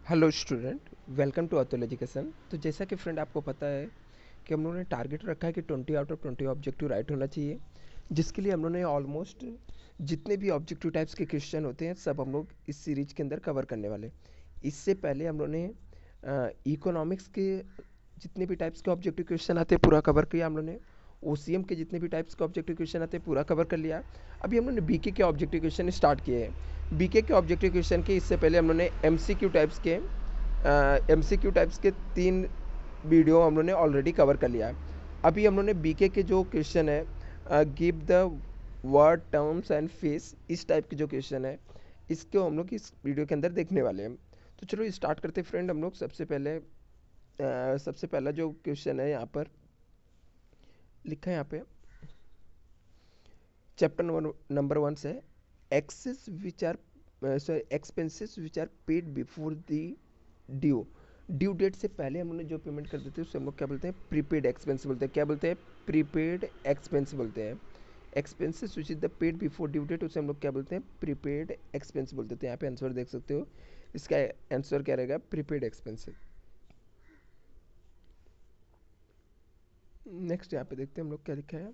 Hello student, welcome to Atul education. तो जैसा कि फ्रेंड आपको पता है कि हम लोगों ने टारगेट रखा है कि 20 आउट ऑफ 20 ऑब्जेक्टिव राइट होना चाहिए, जिसके लिए हम लोगों ने ऑलमोस्ट जितने भी ऑब्जेक्टिव टाइप्स के क्वेश्चन होते हैं सब हम लोग इस सीरीज के अंदर कवर करने वाले। इससे पहले हम लोगों ने इकोनॉमिक्स के जितने भी टाइप्स के ऑब्जेक्टिव क्वेश्चन आते हैं पूरा कवर किया हम लोग ने। ओसीएम के जितने भी टाइप्स के ऑब्जेक्टिव क्वेश्चन आते हैं पूरा कवर कर लिया। अभी हम लोग ने बीके के ऑब्जेक्टिव क्वेश्चन स्टार्ट किए हैं। बीके के ऑब्जेक्टिव क्वेश्चन के इससे पहले हम लोग ने एमसीक्यू टाइप्स के 3 वीडियो हम लोग ने ऑलरेडी कवर कर लिया है। अभी हम लोग ने बीके के जो क्वेश्चन है, give the word terms and face, इस टाइप के जो क्वेश्चन है इसको हम लोग इस वीडियो के अंदर देखने वाले हैं। तो चलो स्टार्ट करते हैं फ्रेंड। हम लोग सबसे पहला जो क्वेश्चन है यहाँ पर लिखा है, यहाँ पे चैप्टर नंबर 1 से access which are expenses which are paid before the due. Due date से पहले हम लोग जो पेमेंट कर देते हैं उससे हम लोग क्या बोलते हैं, प्रीपेड एक्सपेंस बोलते हैं। क्या बोलते हैं? प्रीपेड एक्सपेंस बोलते हैं। Expenses which is the paid before due date, उसे हम लोग क्या बोलते हैं, प्रीपेड एक्सपेंस बोलते हैं। तो यहाँ पे आंसर देख सकते हो, इसका आंसर क्या रहेगा, प्रीपेड एक्सपेंस। नेक्स्ट यहाँ पे देखते हैं हम लोग क्या लिखा है,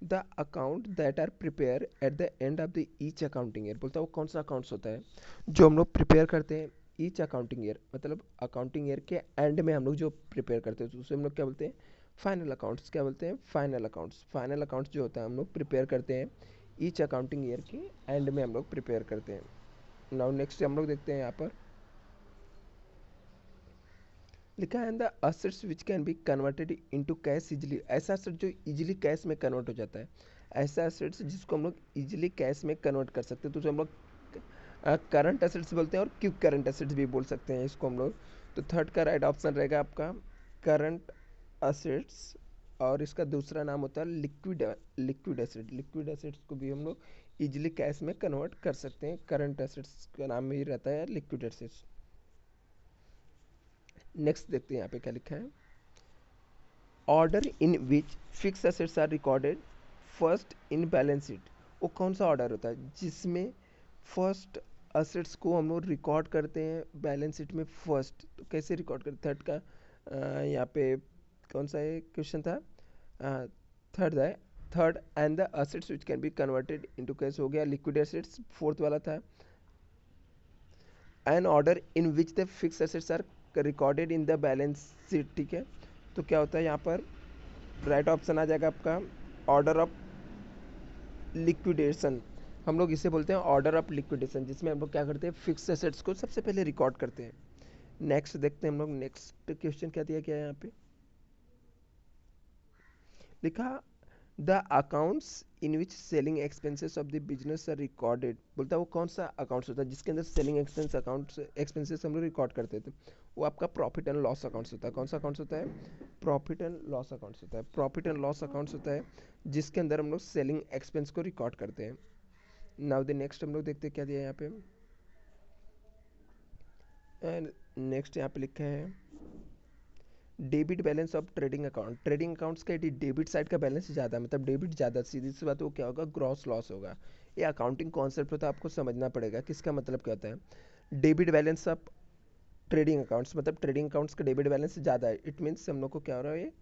the account that are prepare at the end of the each accounting year. बोलता है वो कौन सा अकाउंट्स होता है जो हम लोग प्रिपेयर करते हैं ईच अकाउंटिंग ईयर, मतलब अकाउंटिंग ईयर के एंड में हम लोग जो प्रिपेयर करते हैं तो उसे हम लोग क्या बोलते हैं, फाइनल अकाउंट्स। क्या बोलते हैं? Final accounts. फाइनल अकाउंट्स जो होता है हम लोग प्रिपेयर करते हैं ईच अकाउंटिंग ईयर के एंड में हम लोग प्रिपेयर करते हैं। नाउ नेक्स्ट हम लोग देखते हैं यहाँ पर लिखा है, the assets which can be converted into cash easily. ऐसा असेट जो इजीली कैश में कन्वर्ट हो जाता है, ऐसा असेट्स जिसको हम लोग इजीली कैश में कन्वर्ट कर सकते हैं तो उसे हम लोग करंट असेट्स बोलते हैं और क्विक करंट असेट्स भी बोल सकते हैं इसको हम लोग। तो थर्ड का राइट ऑप्शन रहेगा आपका करंट असेट्स, और इसका दूसरा नाम होता है लिक्विड एसेट। लिक्विड एसेट्स को भी हम लोग इजीली कैश में कन्वर्ट कर सकते हैं। करंट असेट्स का नाम ही रहता है लिक्विड एसेट्स। नेक्स्ट देखते हैं यहाँ पे क्या लिखा है, order in which fix assets are recorded first in balance sheet. वो कौन सा ऑर्डर होता है जिसमें फर्स्ट असेट्स को हम लोग रिकॉर्ड करते हैं बैलेंस शीट में फर्स्ट? तो कैसे रिकॉर्ड करते? थर्ड का यहाँ पे कौन सा क्वेश्चन था, थर्ड है। Third and the assets which can be converted into cash हो गया लिक्विड एसेट्स। फोर्थ वाला था an order in which the fix assets are recorded in the balance sheet. ठीक है, तो क्या होता है यहाँ पर राइट ऑप्शन आ जाएगा आपका ऑर्डर ऑफ लिक्विडेशन। हम लोग इसे बोलते हैं ऑर्डर ऑफ लिक्विडेशन, जिसमें हम लोग क्या करते हैं, फिक्स एसेट्स को सबसे पहले रिकॉर्ड करते हैं। नेक्स्ट देखते हैं हम लोग, नेक्स्ट क्वेश्चन क्या दिया गया है यहाँ पे, लिखा the accounts in which selling expenses of the business are recorded. बोलता है वो कौन सा अकाउंट्स होता है जिसके अंदर सेलिंग एक्सपेंस अकाउंट्स एक्सपेंसेस हम लोग रिकॉर्ड करते थे? वो आपका प्रॉफिट एंड लॉस अकाउंट्स होता है। कौन सा अकाउंट्स होता है? प्रॉफिट एंड लॉस अकाउंट्स होता है। प्रॉफिट एंड लॉस अकाउंट्स होता है जिसके अंदर हम लोग सेलिंग एक्सपेंस को रिकॉर्ड करते हैं। नाउ द नेक्स्ट हम लोग देखते हैं क्या दिया है यहाँ पे, एंड नेक्स्ट यहाँ पे लिखा है debit balance of trading account. Trading accounts का डेबिट साइड का बैलेंस ज़्यादा, मतलब डेबिट ज़्यादा, सीधी सी बात, वो क्या होगा, ग्रॉस लॉस होगा। ये अकाउंटिंग कॉन्सेप्ट होता है, आपको समझना पड़ेगा किसका मतलब क्या होता है। Debit balance of trading accounts, मतलब ट्रेडिंग अकाउंट्स का डेबिट बैलेंस ज़्यादा है, इट मीन्स हम लोग को क्या हो रहा है, ये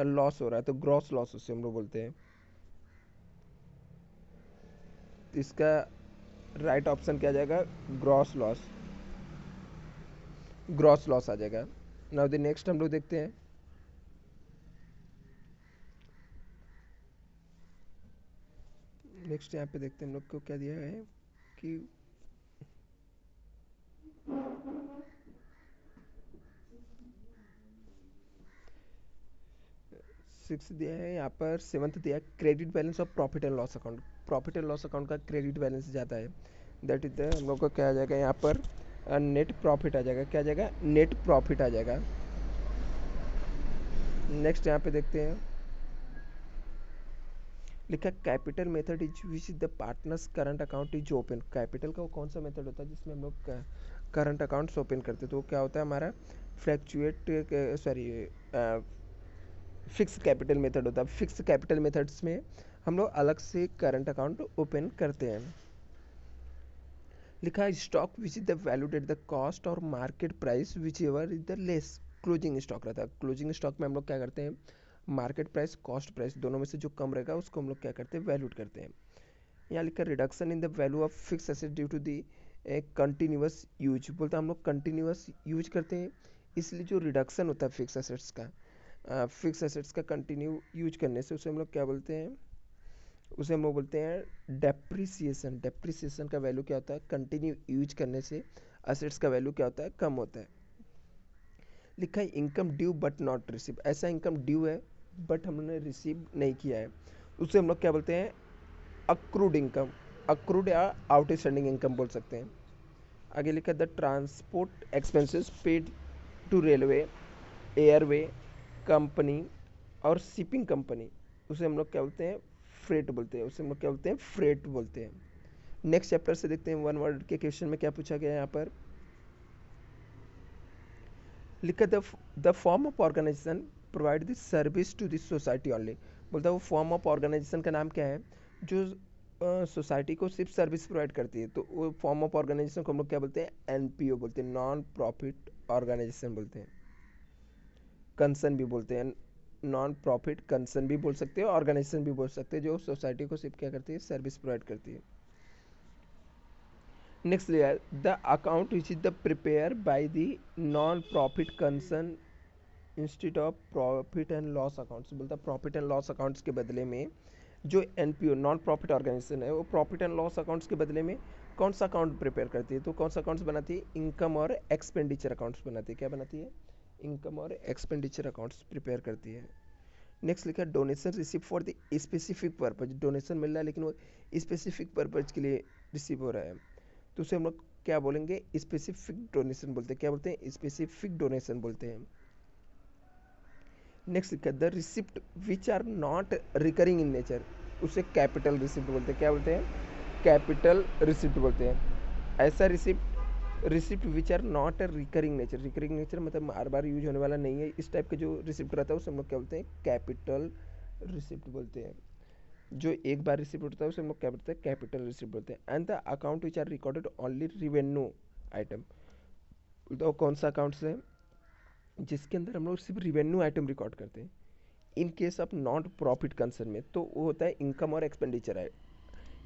लॉस हो रहा है, तो ग्रॉस लॉस उसे हम लोग बोलते हैं। तो इसका राइट ऑप्शन क्या आ जाएगा, ग्रॉस लॉस। ग्रॉस लॉस आ जाएगा। नाउ द नेक्स्ट हम लोग देखते हैं, नेक्स्ट यहाँ पे देखते हैं हम लोग को क्या दिया है कि 6 दिया है, यहाँ पर 7th दिया है credit balance of profit and loss account. Profit and loss account का क्रेडिट बैलेंस ज़्यादा है, दैट इज द हम लोग को क्या आ जाएगा यहाँ पर, नेट प्रॉफिट आ जाएगा। क्या आ जाएगा? नेट प्रॉफिट आ जाएगा। नेक्स्ट यहाँ पे देखते हैं, लिखा capital method is which the partners current account is open. Capital का वो कौन सा मेथड होता है जिसमें हम लोग करंट अकाउंट्स ओपन करते हैं? तो वो क्या होता है हमारा fluctuate, sorry, fix capital method होता है। फिक्स कैपिटल मेथड्स में हम लोग अलग से करंट अकाउंट ओपन करते हैं। लिखा है stock which is the valued at the cost और market price whichever is the less closing stock रहता है। क्लोजिंग स्टॉक में हम लोग क्या करते हैं, मार्केट प्राइस कॉस्ट प्राइस दोनों में से जो कम रहेगा उसको हम लोग क्या करते हैं, वैल्यूड करते हैं। यहाँ लिखा reduction in the value of fix asset due to the continuous use, बोलते हैं हम लोग कंटिन्यूस यूज करते हैं इसलिए जो रिडक्शन होता है फिक्स एसेट्स का, फिक्स एसेट्स का कंटिन्यू यूज करने से उसे हम लोग क्या बोलते हैं, उसे हम लोग बोलते हैं डेप्रिसिएशन। डेप्रिसिएशन का वैल्यू क्या होता है, कंटिन्यू यूज करने से असेट्स का वैल्यू क्या होता है, कम होता है। लिखा है income due but not receive, ऐसा इनकम ड्यू है बट हमने रिसीव नहीं किया है, उसे हम लोग क्या बोलते हैं, अक्रूड इनकम, अक्रूड या आउटस्टैंडिंग इनकम बोल सकते हैं। आगे लिखा the transport expenses paid to railway, airway company और शिपिंग कंपनी, उसे हम लोग क्या बोलते हैं, फ्रेट बोलते हैं, उसे हम लोग क्या बोलते हैं, फ्रेट बोलते हैं। नेक्स्ट चैप्टर से देखते हैं वन वर्ड के क्वेश्चन में क्या पूछा गया है यहाँ पर। लिखा the form of organization provide the service to this society only, बोलता है वो फॉर्म ऑफ ऑर्गेनाइजेशन का नाम क्या है जो सोसाइटी को सिर्फ सर्विस प्रोवाइड करती है, तो वो फॉर्म ऑफ ऑर्गेनाइजेशन को हम लोग क्या बोलते हैं, एनपीओ बोलते हैं, नॉन प्रॉफिट ऑर्गेनाइजेशन बोलते हैं। कंसर्न भी बोलते हैं, नॉन प्रॉफिट कंसर्न भी बोल सकते हैं, ऑर्गेनाइजेशन भी बोल सकते हैं जो सोसाइटी को सिर्फ क्या करती है, सर्विस प्रोवाइड करती है। Next layer the account which is the prepare by the non profit concern institute of profit and loss accounts, बोलता है प्रॉफिट एंड लॉस अकाउंट्स के बदले में जो एनपीओ नॉन प्रॉफिट ऑर्गेनाइजेशन है वो प्रॉफिट एंड लॉस अकाउंट्स के बदले में कौन सा अकाउंट प्रिपेयर करती है, तो कौन सा अकाउंट्स बनाती है, इनकम और एक्सपेंडिचर अकाउंट्स बनाती है। क्या बनाती है, इनकम और एक्सपेंडिचर अकाउंट्स प्रिपेयर करती है। नेक्स्ट लिखा है donation receive for the specific purpose, donation मिल रहा है लेकिन वो स्पेसिफिक पर्पज के लिए रिसीव हो रहा है, तो उसे हम लोग क्या बोलेंगे, स्पेसिफिक डोनेशन बोलते हैं। क्या बोलते हैं, स्पेसिफिक डोनेशन बोलते हैं। नेक्स्ट लिखा है the receipt which are not recurring in nature, उसे कैपिटल रिसिप्ट बोलते हैं। क्या बोलते हैं, कैपिटल रिसिप्ट बोलते हैं। ऐसा receipt, receipt which are not recurring nature, recurring nature मतलब बार बार यूज होने वाला नहीं है, इस टाइप का जो रिसिप्ट रहता है उसे हम लोग क्या बोलते हैं, कैपिटल रिसिप्ट बोलते हैं। जो एक बार रिसिप्ट होता है उसे हम लोग क्या बोलते हैं, कैपिटल रिसिप्ट बोलते हैं। And the account which are recorded only revenue item, तो कौन सा अकाउंट्स है जिसके अंदर हम लोग सिर्फ रिवेन्यू आइटम रिकॉर्ड करते हैं। In case of not profit concern में तो वो होता है इनकम और एक्सपेंडिचर है।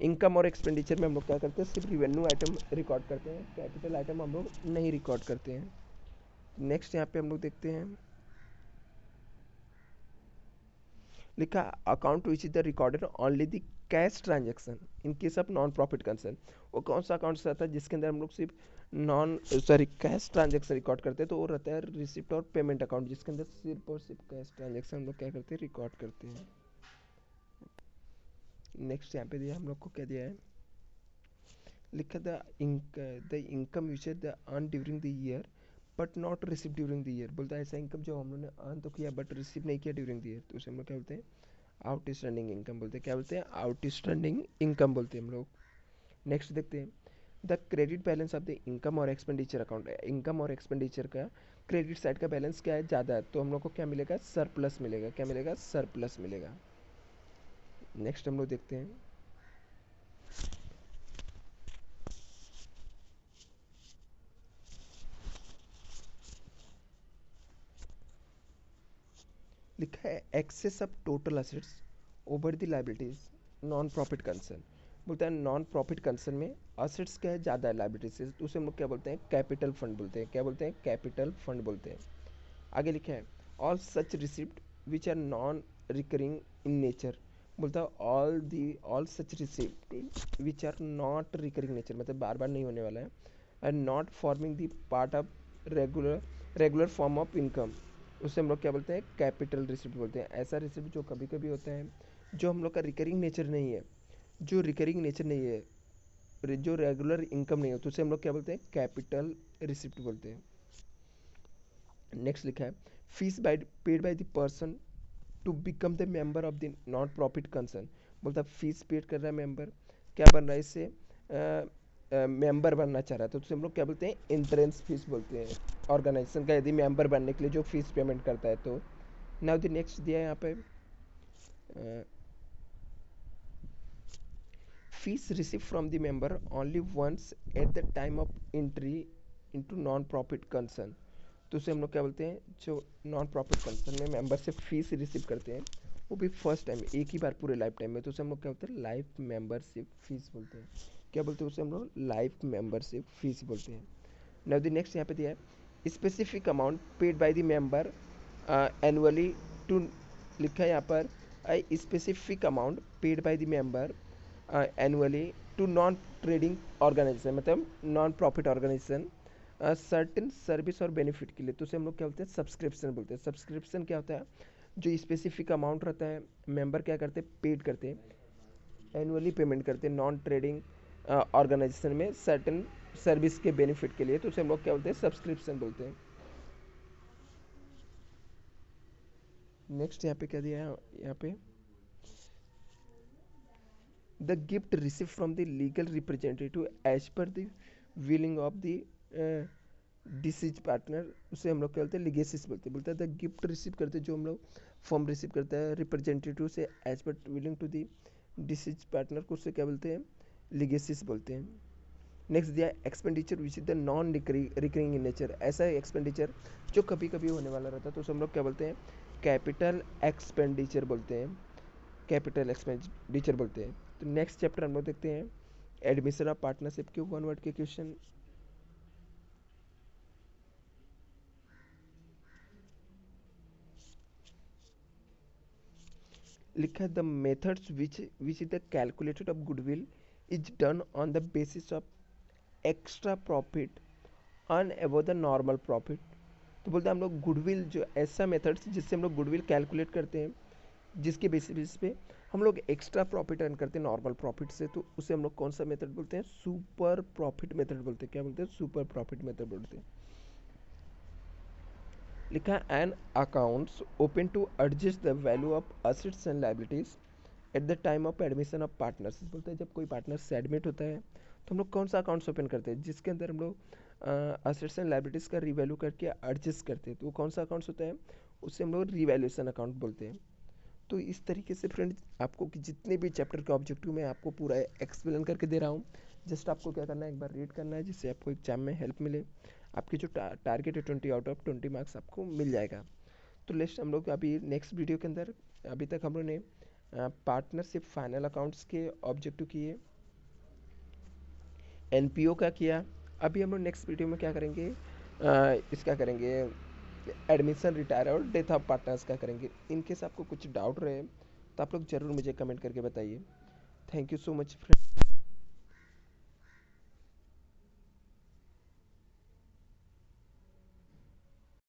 इनकम और एक्सपेंडिचर में हम लोग क्या करते हैं, सिर्फ रिवेन्यू आइटम रिकॉर्ड करते हैं, कैपिटल आइटम हम लोग नहीं रिकॉर्ड करते हैं। नेक्स्ट यहाँ पे हम लोग देखते हैं, लिखा account which is the recorded only the cash transaction in case of non profit concern, वो कौन सा अकाउंट रहता है जिसके अंदर हम लोग सिर्फ non sorry cash transaction record करते हैं, तो वो रहता है रिसिप्ट और पेमेंट अकाउंट जिसके अंदर सिर्फ और सिर्फ कैश ट्रांजेक्शन हम लोग क्या करते हैं, रिकॉर्ड करते हैं। नेक्स्ट यहाँ पे दिया हम लोग को क्या दिया है, लिखा the income use the earn during the year but not receive during the year, बोलता है ऐसा इनकम जो हम लोगों ने अर्न तो किया बट रिसीव नहीं किया ड्यूरिंग द ईयर, तो उसे हम लोग क्या बोलते हैं, आउटस्टैंडिंग इनकम बोलते हैं। क्या बोलते हैं, आउटस्टैंडिंग इनकम बोलते हैं हम लोग। नेक्स्ट देखते हैं the credit balance of the income और एक्सपेंडिचर अकाउंट, इनकम और एक्सपेंडिचर का क्रेडिट साइड का बैलेंस क्या है, ज़्यादा है, तो हम लोग को क्या मिलेगा, सरप्लस मिलेगा। क्या मिलेगा, सरप्लस मिलेगा। नेक्स्ट हम लोग देखते हैं, लिखा है excess of total assets over the liabilities non profit concern, बोलता है नॉन प्रॉफिट कंसर्न में असेट्स क्या है, ज़्यादा है लाइबिलिटीज से, तो उसे हम लोग क्या बोलते हैं, कैपिटल फंड बोलते हैं। क्या बोलते हैं, कैपिटल फंड बोलते हैं। आगे लिखा है all such receipt which are non recurring in nature, बोलता है all such receipt which are not recurring nature मतलब बार बार नहीं होने वाला है, and not forming the part of regular form of income, उसे हम लोग क्या बोलते हैं, कैपिटल रिसिप्ट बोलते हैं। ऐसा रिसिप्ट जो कभी कभी होता है जो हम लोग का रिकरिंग नेचर नहीं है, जो रिकरिंग नेचर नहीं है, जो रेगुलर इनकम नहीं हो, तो उसे हम लोग क्या बोलते हैं, कैपिटल रिसिप्ट बोलते हैं। नेक्स्ट लिखा है fees paid by the person to become the member of the not profit concern, बोलता है फीस पेड कर रहा है मेंबर, क्या बन रहा है इससे, मेंबर बनना चाह रहा है, तो उसे हम लोग क्या बोलते हैं, एंट्रेंस फीस बोलते हैं ऑर्गेनाइजेशन का, यदि मेंबर बनने के लिए जो फीस पेमेंट करता है। तो नाउ द नेक्स्ट दिया है यहाँ पे fees receive from the member only once at the time of entry into non profit concern. तो उसे हम लोग क्या बोलते हैं, जो नॉन प्रॉफिट कंसर्न में मेंबर से फीस रिसीव करते हैं वो भी फर्स्ट टाइम एक ही बार पूरे लाइफ टाइम में, तो उसे हम लोग क्या बोलते हैं, लाइफ मेंबरशिप फीस बोलते हैं। क्या बोलते हैं उसे हम लोग, लाइफ मेंबरशिप फीस बोलते हैं। नाउ द नेक्स्ट यहाँ पे दिया है specific amount paid by the member annually to, लिखा है यहाँ पर specific amount paid by the member annually to non trading organisation, मतलब non profit organisation certain service और बेनिफिट के लिए, तो उसे हम लोग क्या बोलते हैं, सब्सक्रिप्शन बोलते हैं। सब्सक्रिप्शन क्या होता है, जो स्पेसिफिक अमाउंट रहता है मेंबर क्या करते हैं, पेड करते हैं, एनुअली पेमेंट करते हैं नॉन ट्रेडिंग ऑर्गेनाइजेशन में सर्टेन सर्विस के बेनिफिट के लिए, तो उसे हम लोग क्या बोलते हैं, सब्सक्रिप्शन बोलते हैं। नेक्स्ट यहाँ पे क्या दिया है, यहाँ पे the gift receive from the legal representative as per the willing of the deceased partner, उसे हम लोग क्या बोलते हैं, लिगेसिस बोलते हैं। बोलते हैं द गिफ्ट रिसीव करते हैं, जो हम लोग फॉर्म रिसीव करता है रिप्रेजेंटेटिव से as per willing to the deceased partner को, उससे क्या बोलते हैं, लिगेसिस बोलते हैं। नेक्स्ट दिया expenditure which is the non recurring in nature, ऐसा एक्सपेंडिचर जो कभी कभी होने वाला रहता है, तो उसे हम लोग क्या बोलते हैं, कैपिटल एक्सपेंडिचर बोलते हैं, कैपिटल एक्सपेंडिचर बोलते हैं। तो नेक्स्ट चैप्टर हम लोग देखते हैं एडमिशन ऑफ पार्टनरशिप के वन वर्ड के क्वेश्चन। लिखा है the methods which is the calculated of goodwill is done on the basis of extra profit and above the normal profit. तो बोलते हैं हम लोग गुडविल, जो ऐसा मेथड्स जिससे हम लोग गुडविल कैलकुलेट करते हैं, जिसके बेसिस पे हम लोग एक्स्ट्रा प्रॉफिट अर्न करते हैं नॉर्मल प्रॉफिट से, तो उसे हम लोग कौन सा मेथड बोलते हैं, सुपर प्रॉफिट मेथड बोलते हैं। क्या बोलते हैं, सुपर प्रॉफिट मेथड बोलते हैं। लिखा an accounts open to adjust the value of assets and liabilities at the time of admission of partners. बोलते हैं जब कोई पार्टनर्स एडमिट होता है तो हम लोग कौन सा अकाउंट्स ओपन करते हैं, जिसके अंदर हम लोग असेट्स एंड लाइबिलिटीज़ का रिवैल्यू करके एडजस्ट करते हैं, तो वो कौन सा अकाउंट्स होता है, उससे हम लोग रिवैल्यूएशन अकाउंट बोलते हैं। तो इस तरीके से फ्रेंड्स आपको कि जितने भी चैप्टर के ऑब्जेक्टिव मैं आपको पूरा एक्सप्लेन करके दे रहा हूँ, जस्ट आपको क्या करना है, एक बार रीड करना है, जिससे आपको एग्जाम में हेल्प मिले। आपकी जो टारगेट है 20 आउट ऑफ 20 मार्क्स आपको मिल जाएगा। तो लेट्स हम लोग अभी नेक्स्ट वीडियो के अंदर, अभी तक हम लोग ने पार्टनरशिप फाइनल अकाउंट्स के ऑब्जेक्टिव किए, एनपीओ का किया। अभी हम लोग नेक्स्ट वीडियो में क्या करेंगे, इसका करेंगे एडमिशन, रिटायर और डेथ ऑफ पार्टनर्स का करेंगे। इनकेस आपको कुछ डाउट रहे तो आप लोग ज़रूर मुझे कमेंट करके बताइए। Thank you so much friend.